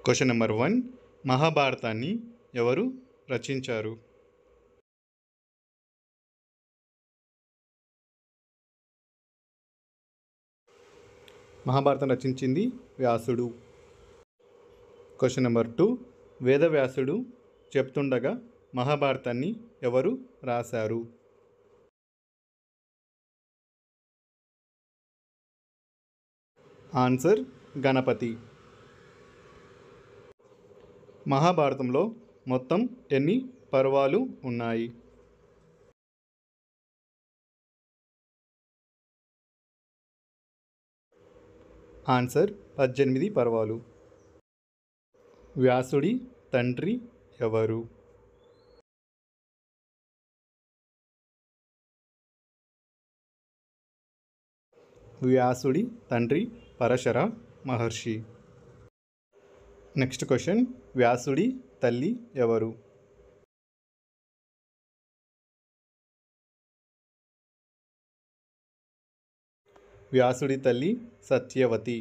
Question number 1. మహాభారతాన్ని ఎవరు రచించారు? మహాభారతం రచించింది వ్యాసుడు. Question number 2. వేదవ్యాసుడు చెప్తుండగా మహాభారతాన్ని ఎవరు రాశారు? ఆన్సర్ గణపతి. మహాభారతంలో మొత్తం ఎన్ని పర్వాలు ఉన్నాయి? ఆన్సర్ 18 పర్వాలు. వ్యాసుడి తండ్రి ఎవరు? వ్యాసుడి తండ్రి పరశర మహర్షి. Next question. వ్యాసుడి తల్లి ఎవరు? వ్యాసుడి తల్లి సత్యవతి.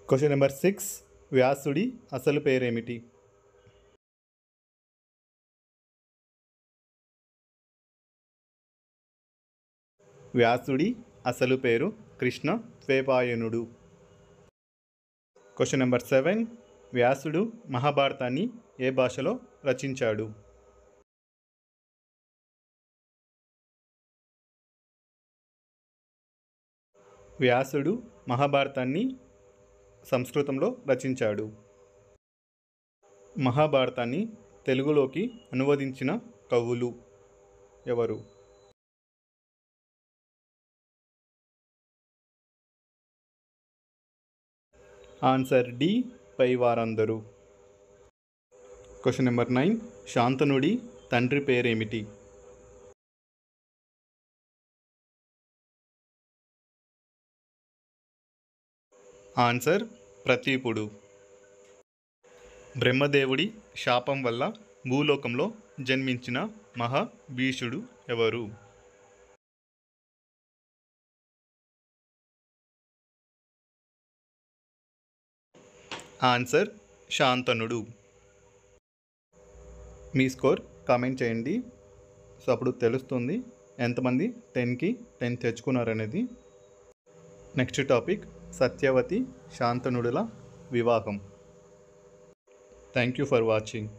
Question number 6. వ్యాసుడి అసలు పేరేమిటి? వ్యాసుడి అసలు పేరు కృష్ణ ద్వైపాయనుడు. Question number 7. వ్యాసుడు మహాభారతాన్ని ఏ భాషలో రచించాడు? వ్యాసుడు మహాభారతాన్ని సంస్కృతంలో రచించాడు. మహాభారతాన్ని తెలుగులోకి అనువదించిన కవులు ఎవరు? Answer D. పై వారందరూ. Question number 9. శాంతనుడి తండ్రి పేరేమిటి? ఆన్సర్ ప్రతీపుడు. బ్రహ్మదేవుడి శాపం వల్ల భూలోకంలో జన్మించిన మహాభీషుడు ఎవరు? ఆన్సర్ శాంతనుడు. మీ స్కోర్ కామెంట్ చేయండి. సో అప్పుడు తెలుస్తుంది ఎంతమంది 10కి 10 తెచ్చుకున్నారనేది. నెక్స్ట్ టాపిక్ సత్యవతి శాంతనుడుల వివాహం. Thank you for watching.